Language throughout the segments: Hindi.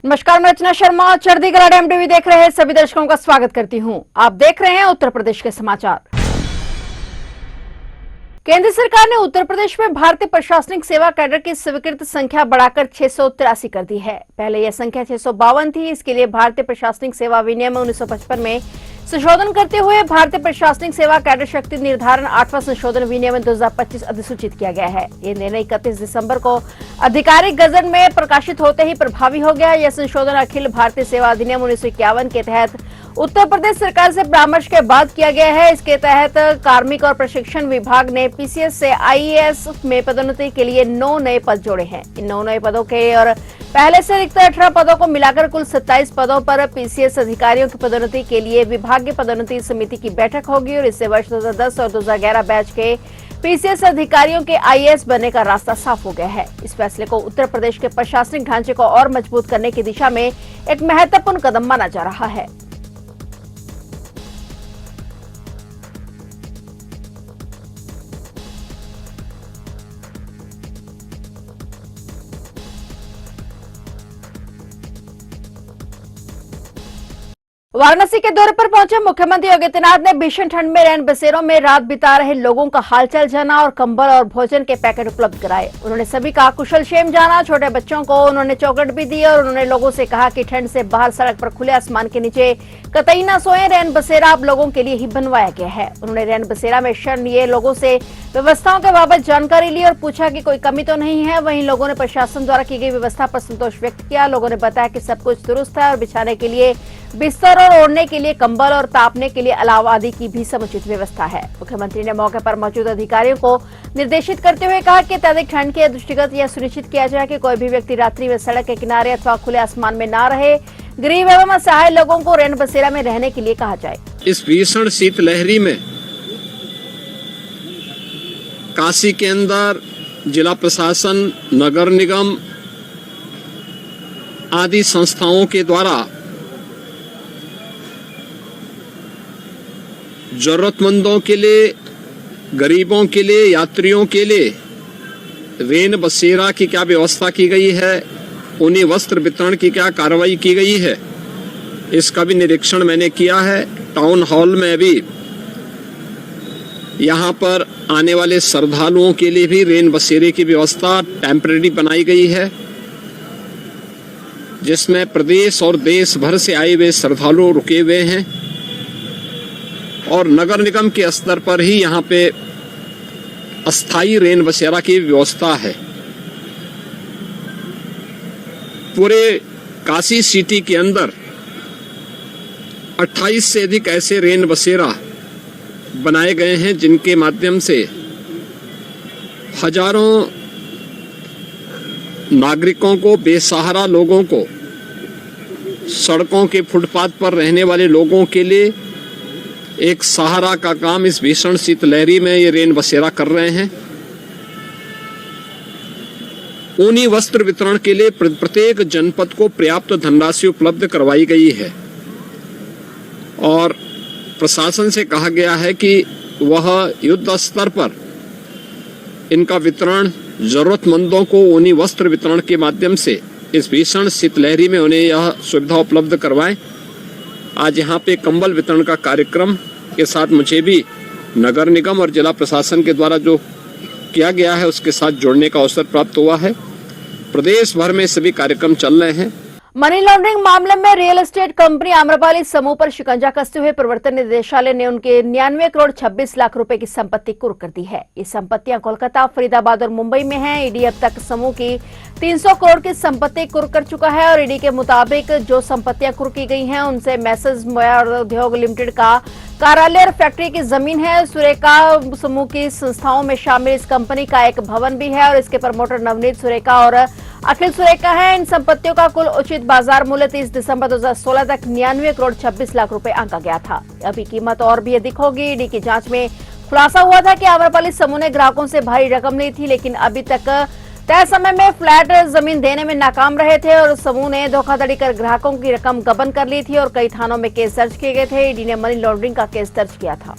नमस्कार, मैं रचना शर्मा। चढ़ती कला एमटीवी देख रहे हैं सभी दर्शकों का स्वागत करती हूं। आप देख रहे हैं उत्तर प्रदेश के समाचार। केंद्र सरकार ने उत्तर प्रदेश में भारतीय प्रशासनिक सेवा कैडर की स्वीकृत संख्या बढ़ाकर 683 कर दी है। पहले यह संख्या 652 थी। इसके लिए भारतीय प्रशासनिक सेवा विनियम 1955 में संशोधन करते हुए भारतीय प्रशासनिक सेवा कैडर शक्ति निर्धारण 8वां संशोधन विनियमन 2025 अधिसूचित किया गया है। ये निर्णय 31 दिसंबर को आधिकारिक गजट में प्रकाशित होते ही प्रभावी हो गया। यह संशोधन अखिल भारतीय सेवा अधिनियम 1951 के तहत उत्तर प्रदेश सरकार से परामर्श के बाद किया गया है। इसके तहत कार्मिक और प्रशिक्षण विभाग ने पीसीएस से आईएएस में पदोन्नति के लिए 9 नए पद जोड़े हैं। इन 9 नए पदों के और पहले से रिक्त 18 पदों को मिलाकर कुल 27 पदों पर पीसीएस अधिकारियों की पदोन्नति के लिए विभागीय पदोन्नति समिति की बैठक होगी और इससे वर्ष 2010 और 2011 बैच के पीसीएस अधिकारियों के आईएएस बनने का रास्ता साफ हो गया है। इस फैसले को उत्तर प्रदेश के प्रशासनिक ढांचे को और मजबूत करने की दिशा में एक महत्वपूर्ण कदम माना जा रहा है। वाराणसी के दौरे पर पहुंचे मुख्यमंत्री योगी आदित्यनाथ ने भीषण ठंड में रैन बसेरों में रात बिता रहे लोगों का हालचाल जाना और कंबल और भोजन के पैकेट उपलब्ध कराए। उन्होंने सभी का कुशल क्षेम जाना। छोटे बच्चों को उन्होंने चॉकलेट भी दी और उन्होंने लोगों से कहा कि ठंड से बाहर सड़क पर खुले आसमान के नीचे कतई न सोएं। रैन बसेरा आप लोगों के लिए ही बनवाया गया है। उन्होंने रैन बसेरा में शरण लिए लोगों से व्यवस्थाओं के बाबत जानकारी ली और पूछा कि कोई कमी तो नहीं है। वहीं लोगों ने प्रशासन द्वारा की गई व्यवस्था पर संतोष व्यक्त किया। लोगों ने बताया कि सब कुछ दुरुस्त है और बिछाने के लिए बिस्तर और ओढ़ने के लिए कंबल और तापने के लिए अलाव आदि की भी समुचित व्यवस्था है। मुख्यमंत्री ने मौके पर मौजूद अधिकारियों को निर्देशित करते हुए कहा कि अत्यधिक ठंड के दृष्टिगत यह सुनिश्चित किया जाए कि कोई भी व्यक्ति रात्रि में सड़क के किनारे अथवा खुले आसमान में न रहे। गरीब एवं असहाय लोगों को रैन बसेरा में रहने के लिए कहा जाए। इस भीषण शीतलहरी में काशी के अंदर जिला प्रशासन, नगर निगम आदि संस्थाओं के द्वारा जरूरतमंदों के लिए, गरीबों के लिए, यात्रियों के लिए रैन बसेरा की क्या व्यवस्था की गई है, उन्हें वस्त्र वितरण की क्या कार्रवाई की गई है, इसका भी निरीक्षण मैंने किया है। टाउन हॉल में भी यहाँ पर आने वाले श्रद्धालुओं के लिए भी रैन बसेरे की व्यवस्था टेम्परेरी बनाई गई है, जिसमें प्रदेश और देश भर से आए हुए श्रद्धालु रुके हुए हैं और नगर निगम के स्तर पर ही यहाँ पे अस्थायी रैन बसेरा की व्यवस्था है। पूरे काशी सिटी के अंदर 28 से अधिक ऐसे रैन बसेरा बनाए गए हैं, जिनके माध्यम से हजारों नागरिकों को, बेसहारा लोगों को, सड़कों के फुटपाथ पर रहने वाले लोगों के लिए एक सहारा का काम इस भीषण शीतलहरी में ये रैन बसेरा कर रहे हैं। ऊनी वस्त्र वितरण के लिए प्रत्येक जनपद को पर्याप्त धनराशि उपलब्ध करवाई गई है और प्रशासन से कहा गया है कि वह युद्ध स्तर पर इनका वितरण जरूरतमंदों को ऊनी वस्त्र वितरण के माध्यम से इस भीषण शीतलहरी में उन्हें यह सुविधा उपलब्ध करवाएं। आज यहाँ पे कंबल वितरण का कार्यक्रम के साथ मुझे भी नगर निगम और जिला प्रशासन के द्वारा जो किया गया है उसके साथ जुड़ने का अवसर प्राप्त हुआ है। प्रदेश भर में सभी कार्यक्रम चल रहे हैं। मनी लॉन्ड्रिंग मामले में रियल एस्टेट कंपनी आम्रपाली समूह पर शिकंजा कसते हुए प्रवर्तन निदेशालय ने उनके 99 करोड़ 26 लाख रुपए की संपत्ति कुर्क कर दी है। ये संपत्तियां कोलकाता, फरीदाबाद और मुंबई में हैं। ईडी अब तक समूह की 300 करोड़ की संपत्ति कुर्क कर चुका है और ईडी के मुताबिक जो संपत्तियां कुर्क की गई हैं उनसे मैसेज मोयर उद्योग लिमिटेड का कार्यालय और फैक्ट्री की जमीन है। सुरेखा समूह की संस्थाओं में शामिल इस कंपनी का एक भवन भी है और इसके प्रमोटर नवनीत सुरेखा और अखिल सुरेखा है। इन संपत्तियों का कुल उचित बाजार मूल्य 30 दिसंबर 2016 तक 99 करोड़ 26 लाख रुपए आंका गया था। अभी कीमत और भी अधिक होगी। ईडी की जांच में खुलासा हुआ था कि आम्रपाली समूह ने ग्राहकों से भारी रकम ली थी, लेकिन अभी तक तय समय में फ्लैट जमीन देने में नाकाम रहे थे और समूह ने धोखाधड़ी कर ग्राहकों की रकम गबन कर ली थी और कई थानों में केस दर्ज किए गए थे। ईडी ने मनी लॉन्ड्रिंग का केस दर्ज किया था।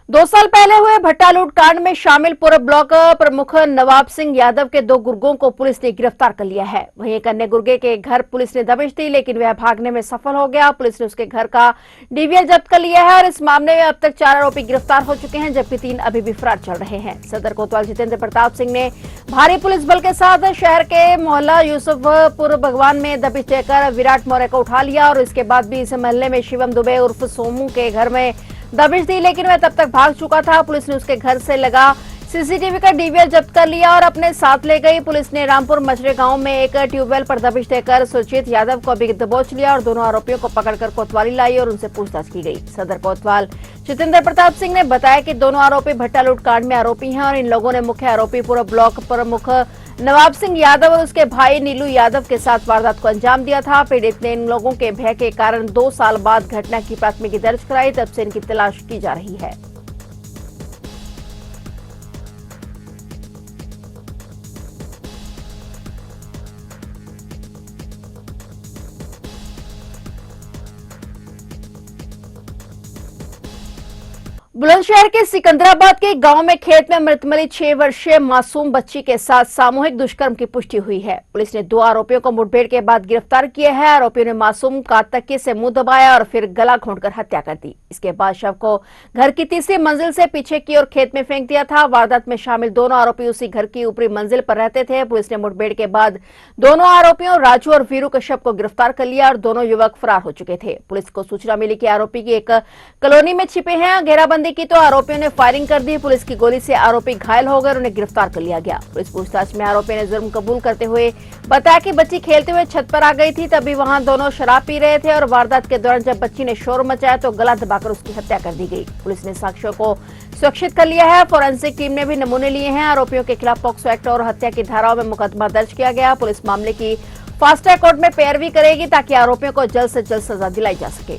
2 साल पहले हुए भट्टा लूट कांड में शामिल पूर्व ब्लॉक प्रमुख नवाब सिंह यादव के 2 गुर्गों को पुलिस ने गिरफ्तार कर लिया है। वहीं एक अन्य गुर्गे के घर पुलिस ने दबिश दी, लेकिन वह भागने में सफल हो गया। पुलिस ने उसके घर का डीवीआर जब्त कर लिया है और इस मामले में अब तक 4 आरोपी गिरफ्तार हो चुके हैं, जबकि 3 अभी भी फरार चल रहे हैं। सदर कोतवाल जितेंद्र प्रताप सिंह ने भारी पुलिस बल के साथ शहर के मोहल्ला यूसुफपुर भगवान में दबिश देकर विराट मौर्य को उठा लिया और इसके बाद भी इस मोहल्ले में शिवम दुबे उर्फ सोमू के घर में दबिश दी, लेकिन वह तब तक भाग चुका था। पुलिस ने उसके घर से लगा सीसीटीवी का डीवीआर जब्त कर लिया और अपने साथ ले गई। पुलिस ने रामपुर मचरे गांव में एक ट्यूबवेल पर दबिश देकर सुरजीत यादव को भी दबोच लिया और दोनों आरोपियों को पकड़कर कोतवाली लाई और उनसे पूछताछ की गई। सदर कोतवाल जितेंद्र प्रताप सिंह ने बताया कि दोनों आरोपी भट्टा लूट कांड में आरोपी हैं और इन लोगों ने मुख्य आरोपी पूर्व ब्लॉक प्रमुख नवाब सिंह यादव और उसके भाई नीलू यादव के साथ वारदात को अंजाम दिया था। पीड़ित ने इन लोगों के भय के कारण 2 साल बाद घटना की प्राथमिकी दर्ज कराई, तब से इनकी तलाश की जा रही है। बुलंदशहर के सिकंदराबाद के गांव में खेत में मृत मिली 6 वर्षीय मासूम बच्ची के साथ सामूहिक दुष्कर्म की पुष्टि हुई है। पुलिस ने 2 आरोपियों को मुठभेड़ के बाद गिरफ्तार किया है। आरोपियों ने मासूम का तकिए से मुंह दबाया और फिर गला घोंटकर हत्या कर दी। इसके बाद शव को घर की तीसरी मंजिल से पीछे की ओर खेत में फेंक दिया था। वारदात में शामिल दोनों आरोपी उसी घर की ऊपरी मंजिल पर रहते थे। पुलिस ने मुठभेड़ के बाद दोनों आरोपियों राजू और वीरू कश्यप को गिरफ्तार कर लिया और दोनों युवक फरार हो चुके थे। पुलिस को सूचना मिली कि आरोपी की एक कॉलोनी में छिपे हैं। घेराबंदी की तो आरोपियों ने फायरिंग कर दी। पुलिस की गोली से आरोपी घायल हो गए और उन्हें गिरफ्तार कर लिया गया। पुलिस पूछताछ में आरोपी ने जुर्म कबूल करते हुए बताया कि बच्ची खेलते हुए छत पर आ गई थी, तभी वहां दोनों शराब पी रहे थे और वारदात के दौरान जब बच्ची ने शोर मचाया तो गला दबाकर उसकी हत्या कर दी गई। पुलिस ने साक्ष्यों को सुरक्षित कर लिया है। फोरेंसिक टीम ने भी नमूने लिए हैं। आरोपियों के खिलाफ पॉक्सो एक्ट और हत्या की धाराओं में मुकदमा दर्ज किया गया। पुलिस मामले की फास्ट ट्रैक कोर्ट में पैरवी करेगी ताकि आरोपियों को जल्द से जल्द सजा दिलाई जा सके।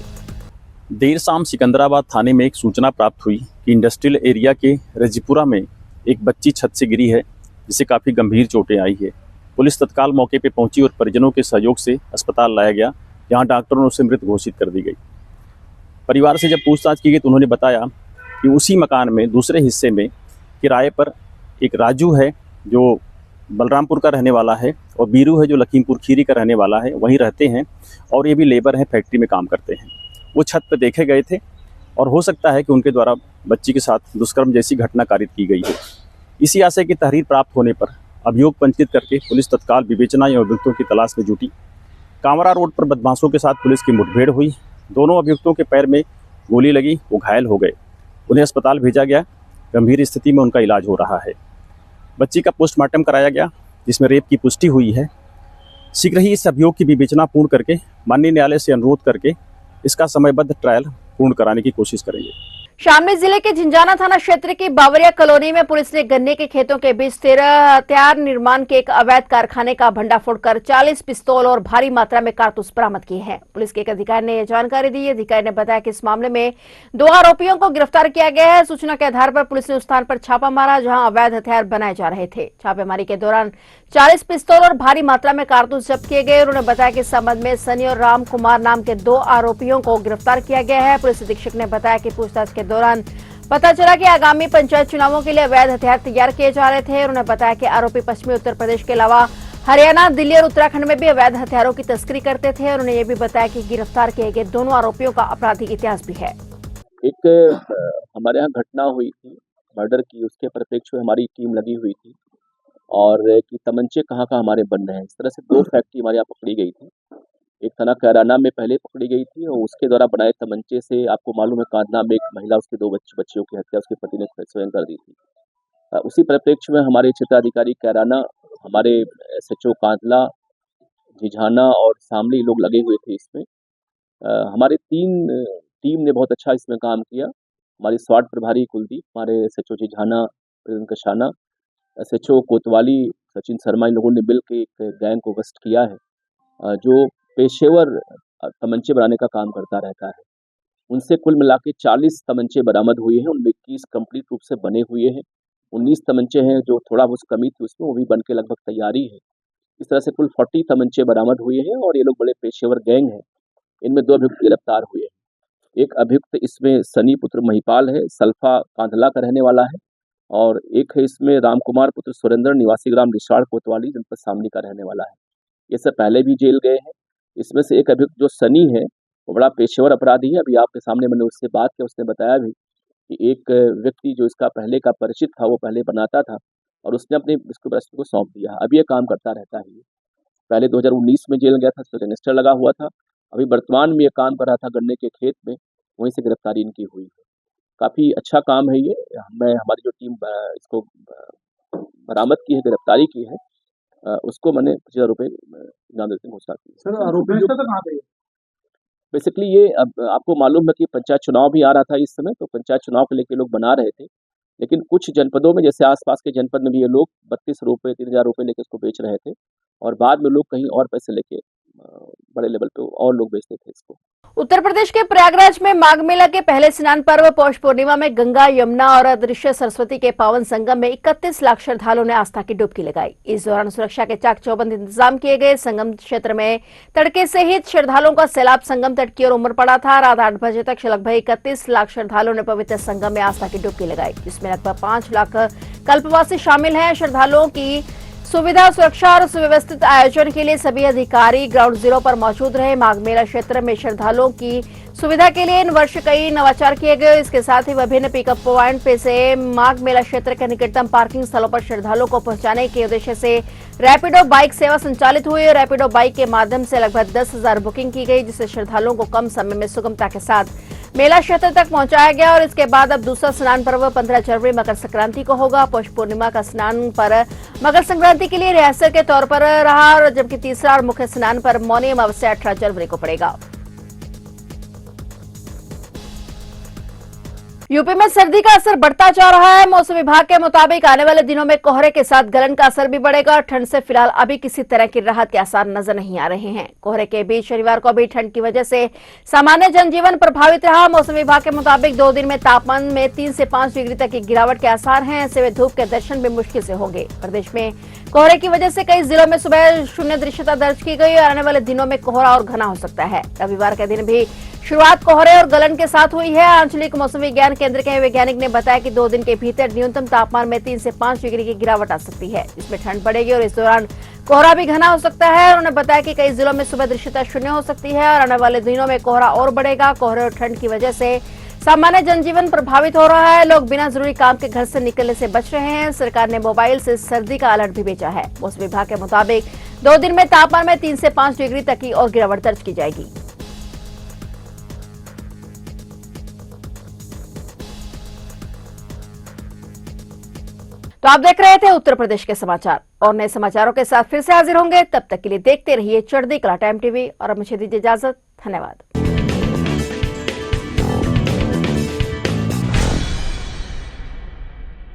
देर शाम सिकंदराबाद थाने में एक सूचना प्राप्त हुई कि इंडस्ट्रियल एरिया के रजीपुरा में एक बच्ची छत से गिरी है, जिसे काफ़ी गंभीर चोटें आई है। पुलिस तत्काल मौके पर पहुंची और परिजनों के सहयोग से अस्पताल लाया गया, जहां डॉक्टरों ने उसे मृत घोषित कर दी गई। परिवार से जब पूछताछ की गई तो उन्होंने बताया कि उसी मकान में दूसरे हिस्से में किराए पर एक राजू है जो बलरामपुर का रहने वाला है और बीरू है जो लखीमपुर खीरी का रहने वाला है, वहीं रहते हैं और ये भी लेबर हैं, फैक्ट्री में काम करते हैं। वो छत पर देखे गए थे और हो सकता है कि उनके द्वारा बच्ची के साथ दुष्कर्म जैसी घटना कारित की गई है। इसी आशय की तहरीर प्राप्त होने पर अभियोग पंजीकृत करके पुलिस तत्काल विवेचना या अभियुक्तों की तलाश में जुटी। कांवरा रोड पर बदमाशों के साथ पुलिस की मुठभेड़ हुई। दोनों अभियुक्तों के पैर में गोली लगी, वो घायल हो गए। उन्हें अस्पताल भेजा गया, गंभीर स्थिति में उनका इलाज हो रहा है। बच्ची का पोस्टमार्टम कराया गया, जिसमें रेप की पुष्टि हुई है। शीघ्र ही इस अभियोग की विवेचना पूर्ण करके माननीय न्यायालय से अनुरोध करके इसका समयबद्ध ट्रायल पूर्ण कराने की कोशिश करेंगे। शामली जिले के झिंझाना थाना क्षेत्र की बावरिया कॉलोनी में पुलिस ने गन्ने के खेतों के बीच 13 हथियार निर्माण के एक अवैध कारखाने का भंडाफोड़ कर 40 पिस्तौल और भारी मात्रा में कारतूस बरामद किए हैं। पुलिस के एक अधिकारी ने यह जानकारी दी। अधिकारी ने बताया कि इस मामले में 2 आरोपियों को गिरफ्तार किया गया है। सूचना के आधार पर पुलिस ने उस स्थान पर छापा मारा जहां अवैध हथियार बनाए जा रहे थे। छापेमारी के दौरान 40 पिस्तौल और भारी मात्रा में कारतूस जब्त किए गए। उन्होंने बताया कि इस संबंध में सनी और राम कुमार नाम के 2 आरोपियों को गिरफ्तार किया गया है। पुलिस अधीक्षक ने बताया कि पूछताछ के दौरान पता चला कि आगामी पंचायत चुनावों के लिए अवैध हथियार तैयार किए जा रहे थे। उन्होंने बताया कि आरोपी पश्चिमी उत्तर प्रदेश के अलावा हरियाणा, दिल्ली और उत्तराखंड में भी अवैध हथियारों की तस्करी करते थे। उन्होंने ये भी बताया कि गिरफ्तार किए गए दोनों आरोपियों का आपराधिक इतिहास भी है। एक हमारे यहाँ घटना हुई थी मर्डर की, उसके परिप्रेक्ष्य में हमारी टीम लगी हुई थी और कि तमंचे कहाँ हमारे बन रहे हैं। इस तरह से 2 फैक्ट्री हमारे यहाँ पकड़ी गई थी। एक थाना कैराना में पहले पकड़ी गई थी और उसके द्वारा बनाए तमंचे से आपको मालूम है कांधना में एक महिला, उसके 2 बच्चियों की हत्या उसके पति ने स्वयं कर दी थी। उसी परिप्रेक्ष्य में हमारे क्षेत्राधिकारी कैराना, हमारे SHO कांधला, झिझाना और शामली लोग लगे हुए थे इसमें। हमारे 3 टीम ने बहुत अच्छा इसमें काम किया। हमारी स्वाट प्रभारी कुलदीप, हमारे SHO झिझाना कशाना, SHO कोतवाली सचिन शर्मा, इन लोगों ने मिल के एक गैंग को अरेस्ट किया है जो पेशेवर तमंचे बनाने का काम करता रहता है। उनसे कुल मिला के 40 तमंचे बरामद हुए हैं। उनमें 21 कंप्लीट रूप से बने हुए हैं। 19 तमंचे हैं जो थोड़ा बहुत कमी थी उसमें, वो भी बन के लगभग तैयारी है। इस तरह से कुल 40 तमंचे बरामद हुए हैं और ये लोग बड़े पेशेवर गैंग हैं। इनमें 2 अभियुक्त गिरफ्तार हुए हैं। एक अभियुक्त इसमें सनी पुत्र महिपाल है, सल्फा कांधला का रहने वाला है, और एक है इसमें रामकुमार पुत्र सुरेंद्र निवासी ग्राम रिसाड़ कोतवाली जनपद शामली का रहने वाला है। ये सब पहले भी जेल गए हैं। इसमें से एक अभियुक्त जो सनी है वो बड़ा पेशेवर अपराधी है। अभी आपके सामने मैंने उससे बात की, उसने बताया भी कि एक व्यक्ति जो इसका पहले का परिचित था वो पहले बनाता था और उसने अपने इसको को सौंप दिया। अब ये काम करता रहता है। पहले 2019 में जेल गया था, तो रजिस्टर लगा हुआ था। अभी वर्तमान में ये काम कर रहा था गन्ने के खेत में, वहीं से गिरफ्तारी इनकी हुई है। काफ़ी अच्छा काम है ये। हमारी जो टीम इसको बरामद की है, गिरफ्तारी की है, उसको मैंने 25,000 रुपये इनाम देने की घोषणा की। सर आरोपी जो कहाँ पे? बेसिकली ये अब आपको मालूम है कि पंचायत चुनाव भी आ रहा था इस समय, तो पंचायत चुनाव को लेके लोग बना रहे थे, लेकिन कुछ जनपदों में जैसे आसपास के जनपद में भी ये लोग 32 रुपये 3,000 रुपये लेके इसको बेच रहे थे, और बाद में लोग कहीं और पैसे लेके बड़े लेवल पे और लोग बेचते थे इसको। उत्तर प्रदेश के प्रयागराज में माघ मेला के पहले स्नान पर्व पौष पूर्णिमा में गंगा, यमुना और अदृश्य सरस्वती के पावन संगम में 31 लाख श्रद्धालुओं ने आस्था की डुबकी लगाई। इस दौरान सुरक्षा के चाक चौबंद इंतजाम किए गए। संगम क्षेत्र में तड़के से ही श्रद्धालुओं का सैलाब संगम तट की ओर उमड़ पड़ा था। रात 8 बजे तक लगभग 31 लाख श्रद्धालुओं ने पवित्र संगम में आस्था की डुबकी लगाई, जिसमें लगभग 5 लाख कल्पवासी शामिल हैं। श्रद्धालुओं की सुविधा, सुरक्षा और सुव्यवस्थित आयोजन के लिए सभी अधिकारी ग्राउंड जीरो पर मौजूद रहे। माघ मेला क्षेत्र में श्रद्धालुओं की सुविधा के लिए इन वर्ष कई नवाचार किए गए। इसके साथ ही विभिन्न पिकअप पॉइंट पे से माघ मेला क्षेत्र के निकटतम पार्किंग स्थलों पर श्रद्धालुओं को पहुंचाने के उद्देश्य से रैपिडो बाइक सेवा संचालित हुई। रैपिडो बाइक के माध्यम से लगभग 10,000 बुकिंग की गई, जिससे श्रद्धालुओं को कम समय में सुगमता के साथ मेला क्षेत्र तक पहुंचाया गया। और इसके बाद अब दूसरा स्नान पर्व 15 जनवरी मकर संक्रांति को होगा। पौष पूर्णिमा का स्नान पर मकर संक्रांति के लिए रिहर्सल के तौर पर रहा, और जबकि तीसरा और मुख्य स्नान पर मौनी अमावस्या 18 जनवरी को पड़ेगा। यूपी में सर्दी का असर बढ़ता जा रहा है। मौसम विभाग के मुताबिक आने वाले दिनों में कोहरे के साथ गलन का असर भी बढ़ेगा। ठंड से फिलहाल अभी किसी तरह की राहत के आसार नजर नहीं आ रहे हैं। कोहरे के बीच शनिवार को भी ठंड की वजह से सामान्य जनजीवन प्रभावित रहा। मौसम विभाग के मुताबिक 2 दिन में तापमान में 3 से 5 डिग्री तक की गिरावट के आसार हैं। ऐसे में धूप के दर्शन भी मुश्किल से होंगे। प्रदेश में कोहरे की वजह से कई जिलों में सुबह शून्य दृश्यता दर्ज की गई और आने वाले दिनों में कोहरा और घना हो सकता है। रविवार के दिन भी शुरुआत कोहरे और गलन के साथ हुई है। आंचलिक मौसम विज्ञान केंद्र के वैज्ञानिक ने बताया कि 2 दिन के भीतर न्यूनतम तापमान में 3 से 5 डिग्री की गिरावट आ सकती है, जिसमें ठंड बढ़ेगी और इस दौरान कोहरा भी घना हो सकता है। उन्होंने बताया कि कई जिलों में सुबह दृश्यता शून्य हो सकती है और आने वाले दिनों में कोहरा और बढ़ेगा। कोहरे और ठंड की वजह से सामान्य जनजीवन प्रभावित हो रहा है। लोग बिना जरूरी काम के घर से निकलने से बच रहे हैं। सरकार ने मोबाइल से सर्दी का अलर्ट भी भेजा है। मौसम विभाग के मुताबिक 2 दिन में तापमान में 3 से 5 डिग्री तक की और गिरावट दर्ज की जाएगी। तो आप देख रहे थे उत्तर प्रदेश के समाचार, और नए समाचारों के साथ फिर से हाजिर होंगे। तब तक के लिए देखते रहिए चढ़ती कला टाइम टीवी, और अब मुझे दीजिए इजाजत। धन्यवाद।